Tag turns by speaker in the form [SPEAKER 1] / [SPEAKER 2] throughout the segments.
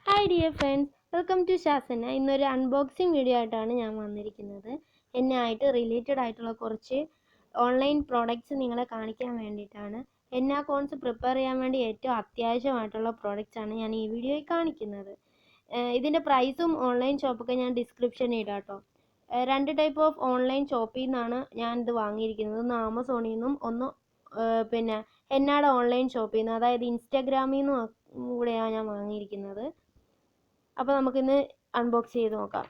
[SPEAKER 1] Hi dear friends, welcome to Shas Henna. ഇന്നൊരു unboxing video ആയിട്ടാണ് ഞാൻ വന്നിരിക്കുന്നത്. എന്നെയായിട്ട് റിലേറ്റഡ് ആയിട്ടുള്ള കുറച്ച് ഓൺലൈൻ പ്രോഡക്റ്റ്സ് നിങ്ങളെ കാണിക്കാൻ വേണ്ടിയിട്ടാണ്. ഹെന്ന കോൺസ് പ്രിപ്പയർ ചെയ്യാൻ വേണ്ടി ഏറ്റവും അത്യാവശ്യമായിട്ടുള്ള പ്രോഡക്റ്റ്സ് ആണ് ഞാൻ ഈ വീഡിയോയിൽ കാണിക്കുന്നത്. ഇതിൻ്റെ പ്രൈസും ഓൺലൈൻ ഷോപ്പൊക്കെ ഞാൻ ഡിസ്ക്രിപ്ഷനിൽ ഇടാം കേട്ടോ. രണ്ട് ടൈപ്പ് ഓഫ് ഓൺലൈൻ ഷോപ്പിൽ നിന്നാണ് ഞാൻ ഇത് വാങ്ങിയിരിക്കുന്നത്. ഒന്ന് ആമസോണിൽ നിന്നും ഒന്ന് പിന്നെ ഹെന്നയുടെ ഓൺലൈൻ ഷോപ്പിൽ നിന്ന്, അതായത് ഇൻസ്റ്റാഗ്രാമിൽ നിന്നും കൂടെയാണ് ഞാൻ വാങ്ങിയിരിക്കുന്നത്. അപ്പോൾ നമുക്കിന്ന് അൺബോക്സ് ചെയ്ത് നോക്കാം.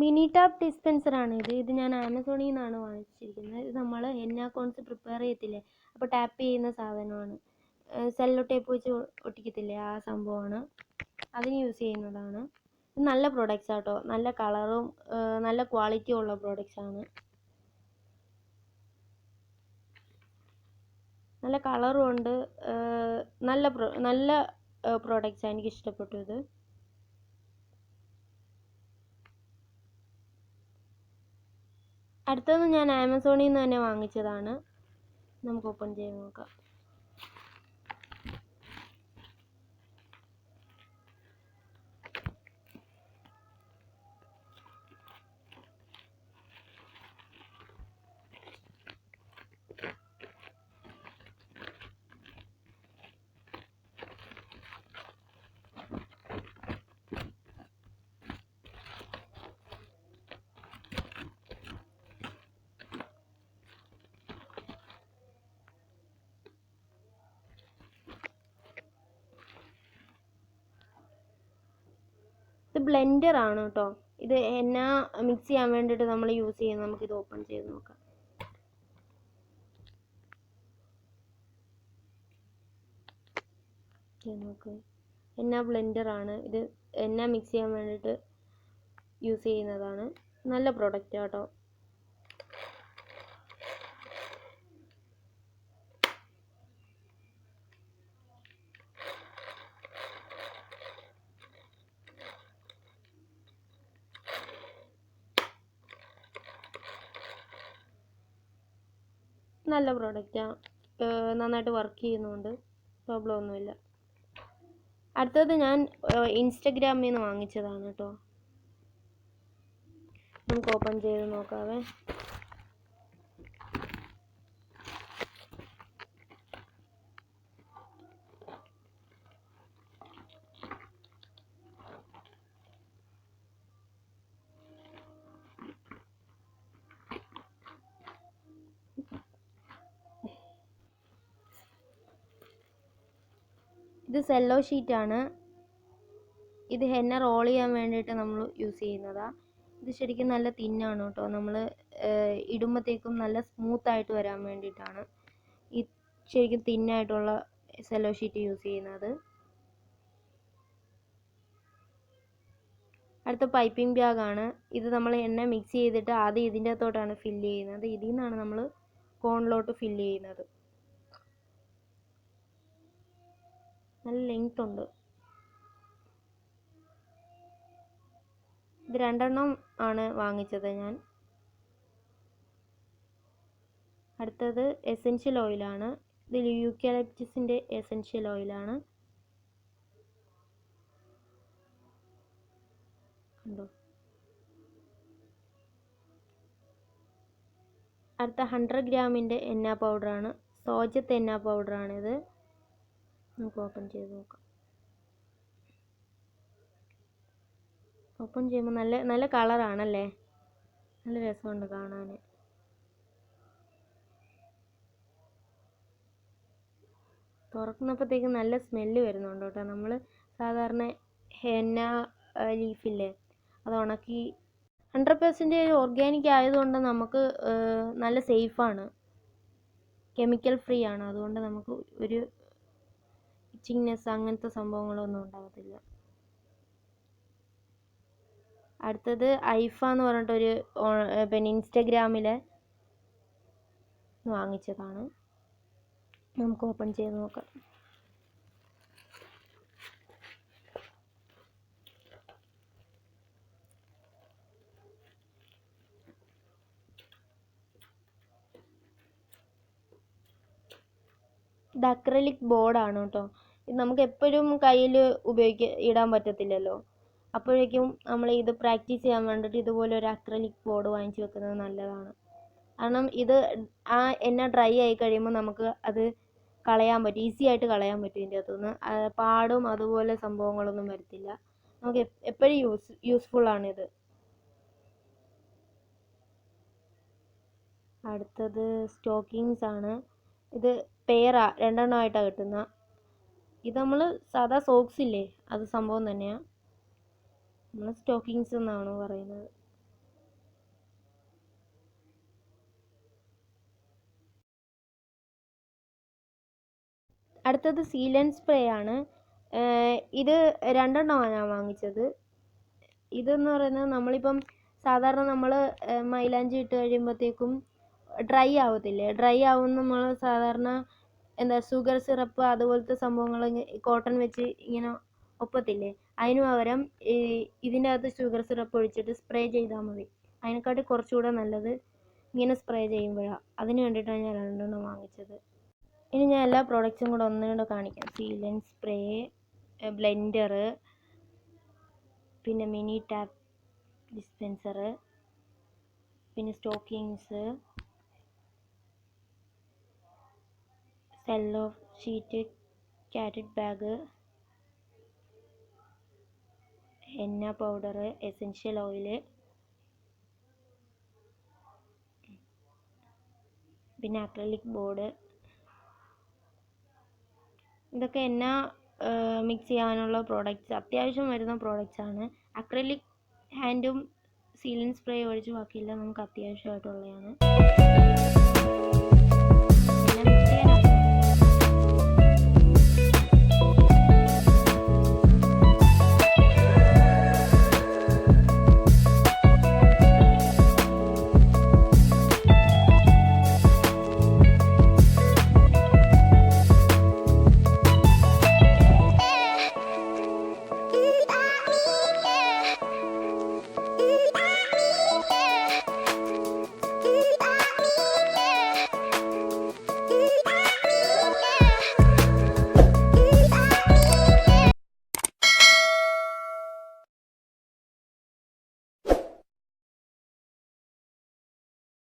[SPEAKER 1] മിനി ടാപ്പ് ഡിസ്പെൻസർ ആണ് ഇത് ഞാൻ ആമസോണിൽ നിന്നാണ് വാങ്ങിച്ചിരിക്കുന്നത്. ഇത് നമ്മൾ ഹെന്ന കോൺസ് പ്രിപ്പയർ ചെയ്യത്തില്ലേ, അപ്പോൾ ടാപ്പ് ചെയ്യുന്ന സാധനമാണ്. സെല്ലോ ടേപ്പ് വെച്ച് ഒട്ടിക്കത്തില്ലേ, ആ സംഭവമാണ്. അതിന് യൂസ് ചെയ്യുന്നതാണ്. ഇത് നല്ല പ്രോഡക്റ്റ്സ് ആട്ടോ, നല്ല കളറും നല്ല ക്വാളിറ്റിയും ഉള്ള പ്രോഡക്റ്റ്സ് ആണ്. നല്ല കളറും ഉണ്ട്, നല്ല പ്രോഡക്റ്റ്സാണ്. എനിക്ക് ഇഷ്ടപ്പെട്ടു ഇത്. അടുത്തത് ഞാൻ ആമസോണിൽ നിന്ന് തന്നെ വാങ്ങിച്ചതാണ്. നമുക്ക് ഓപ്പൺ ചെയ്ത് നോക്കാം. ഇത് ബ്ലെൻഡർ ആണ് കേട്ടോ. ഇത് ഹെന്ന മിക്സ് ചെയ്യാൻ വേണ്ടിയിട്ട് നമ്മൾ യൂസ് ചെയ്യുന്നത്. നമുക്കിത് ഓപ്പൺ ചെയ്ത് നോക്കാം. നോക്ക്, ഹെന്ന ബ്ലെൻഡർ ആണ് ഇത്. ഹെന്ന മിക്സ് ചെയ്യാൻ വേണ്ടിയിട്ട് യൂസ് ചെയ്യുന്നതാണ്. നല്ല പ്രോഡക്റ്റ് കേട്ടോ. നല്ല പ്രോഡക്റ്റാണ്, നന്നായിട്ട് വർക്ക് ചെയ്യുന്നുണ്ട്, പ്രോബ്ലം ഒന്നുമില്ല. അടുത്തത് ഞാൻ ഇൻസ്റ്റഗ്രാമിൽ നിന്ന് വാങ്ങിച്ചതാണ് കേട്ടോ. നമുക്ക് ഓപ്പൺ ചെയ്ത് നോക്കാവേ. ഇത് സെല്ലോ ഷീറ്റാണ്. ഇത് ഹെന്ന റോൾ ചെയ്യാൻ വേണ്ടിയിട്ട് നമ്മൾ യൂസ് ചെയ്യുന്നതാണ്. ഇത് ശരിക്കും നല്ല തിന്നാണ് കേട്ടോ. നമ്മൾ ഇടുമ്പോഴത്തേക്കും നല്ല സ്മൂത്തായിട്ട് വരാൻ വേണ്ടിയിട്ടാണ് ഈ ശരിക്കും തിന്നായിട്ടുള്ള സെല്ലോ ഷീറ്റ് യൂസ് ചെയ്യുന്നത്. അടുത്ത പൈപ്പിംഗ് ബാഗാണ്. ഇത് നമ്മൾ എണ്ണ മിക്സ് ചെയ്തിട്ട് ആദ്യം ഇതിൻ്റെ അകത്തോട്ടാണ് ഫില്ല് ചെയ്യുന്നത്. ഇതിൽ നിന്നാണ് നമ്മൾ കോണിലോട്ട് ഫില്ല് ചെയ്യുന്നത്. നല്ല ലെങ്ത് ഉണ്ട്. ഇത് 2 ആണ് വാങ്ങിച്ചത് ഞാൻ. അടുത്തത് എസെൻഷ്യൽ ഓയിലാണ്. ഇത് യൂക്കാലിപ്റ്റസിൻ്റെ എസെൻഷ്യൽ ഓയിലാണ്. കണ്ടോ. അടുത്ത 100 ഗ്രാമിൻ്റെ എണ്ണ പൗഡറാണ്. സോജത്ത് എണ്ണ പൗഡറാണിത്. നമുക്ക് ഓപ്പൺ ചെയ്ത് നോക്കാം. ഓപ്പൺ ചെയ്യുമ്പോൾ നല്ല കളറാണല്ലേ, നല്ല രസമുണ്ട് കാണാൻ. തുറക്കുന്നപ്പോഴത്തേക്കും നല്ല സ്മെല്ല് വരുന്നുണ്ട് കേട്ടോ. നമ്മൾ സാധാരണ ഹെന്ന ലീഫില്ലേ, അത് ഉണക്കി 100% ഓർഗാനിക് ആയതുകൊണ്ട് നമുക്ക് നല്ല സേഫാണ്, കെമിക്കൽ ഫ്രീ ആണ്. അതുകൊണ്ട് നമുക്ക് ഒരു ഇച്ചിങ്നെസ് അങ്ങനത്തെ സംഭവങ്ങളൊന്നും ഉണ്ടാകത്തില്ല. അടുത്തത് ഐഫ എന്ന് പറഞ്ഞിട്ടൊരു പിന്നെ ഇൻസ്റ്റഗ്രാമിൽ വാങ്ങിച്ചതാണ്. നമുക്ക് ഓപ്പൺ ചെയ്ത് നോക്കാം. ഇത് അക്രലിക് ബോർഡാണ് കേട്ടോ. ഇത് നമുക്ക് എപ്പോഴും കയ്യിൽ ഇടാൻ പറ്റത്തില്ലല്ലോ. അപ്പോഴേക്കും നമ്മൾ ഇത് പ്രാക്ടീസ് ചെയ്യാൻ വേണ്ടിയിട്ട് ഇതുപോലെ ഒരു അക്രലിക് ബോർഡ് വാങ്ങിച്ച് വെക്കുന്നത് നല്ലതാണ്. കാരണം ഇത് എണ്ണ ഡ്രൈ ആയി കഴിയുമ്പോൾ നമുക്ക് അത് കളയാൻ പറ്റും, ഈസി ആയിട്ട് കളയാൻ പറ്റും. ഇതിൻ്റെ അകത്തുനിന്ന് പാടും അതുപോലെ സംഭവങ്ങളൊന്നും വരത്തില്ല. നമുക്ക് എപ്പോഴും യൂസ്ഫുള്ളാണിത്. അടുത്തത് സ്റ്റോക്കിങ്സ് ആണ്. ഇത് പെയറാ, 2 എണ്ണമായിട്ടാണ് കിട്ടുന്നത്. ഇത് നമ്മൾ സാധാ സോക്സ് ഇല്ലേ, അത് സംഭവം തന്നെയാണ്. നമ്മൾ സ്റ്റോക്കിങ്സ് എന്നാണ് പറയുന്നത്. അടുത്തത് സീലൻ സ്പ്രേ ആണ്. ഇത് 2 എണ്ണമാണ് ഞാൻ വാങ്ങിച്ചത്. ഇതെന്ന് പറയുന്നത് നമ്മളിപ്പം സാധാരണ നമ്മൾ മൈലാഞ്ചി ഇട്ട് കഴിയുമ്പോഴത്തേക്കും ഡ്രൈ ആവത്തില്ലേ, ഡ്രൈ ആവുന്ന നമ്മൾ സാധാരണ ഷുഗർ സിറപ്പ് അതുപോലത്തെ സംഭവങ്ങൾ കോട്ടൺ വെച്ച് ഇങ്ങനെ ഒപ്പത്തില്ലേ, അതിന് പകരം ഇതിൻ്റെ അകത്ത് ഷുഗർ സിറപ്പ് ഒഴിച്ചിട്ട് സ്പ്രേ ചെയ്താൽ മതി. അതിനെക്കാട്ടി കുറച്ചുകൂടെ നല്ലത് ഇങ്ങനെ സ്പ്രേ ചെയ്യുമ്പോഴാണ്. അതിന് വേണ്ടിയിട്ടാണ് ഞാൻ 2 എണ്ണം വാങ്ങിച്ചത്. ഇനി ഞാൻ എല്ലാ പ്രോഡക്റ്റ്സും കൂടെ ഒന്നുകൂടെ കാണിക്കാം. സീലൻ സ്പ്രേ, ബ്ലെൻഡർ, പിന്നെ മിനി ടാപ്പ് ഡിസ്പെൻസർ, പിന്നെ stockings, Cello sheet, carrot bag, henna powder, essential oil, പിന്നെ അക്രലിക് ബോർഡ്. ഇതൊക്കെ എണ്ണ മിക്സ് ചെയ്യാനുള്ള പ്രോഡക്റ്റ്സ്, അത്യാവശ്യം വരുന്ന പ്രോഡക്റ്റ്സ് ആണ്. അക്രലിക് ഹാൻഡും സീലൻ സ്പ്രേ ഒഴിച്ച് ബാക്കിയെല്ലാം നമുക്ക് അത്യാവശ്യമായിട്ടുള്ളതാണ്.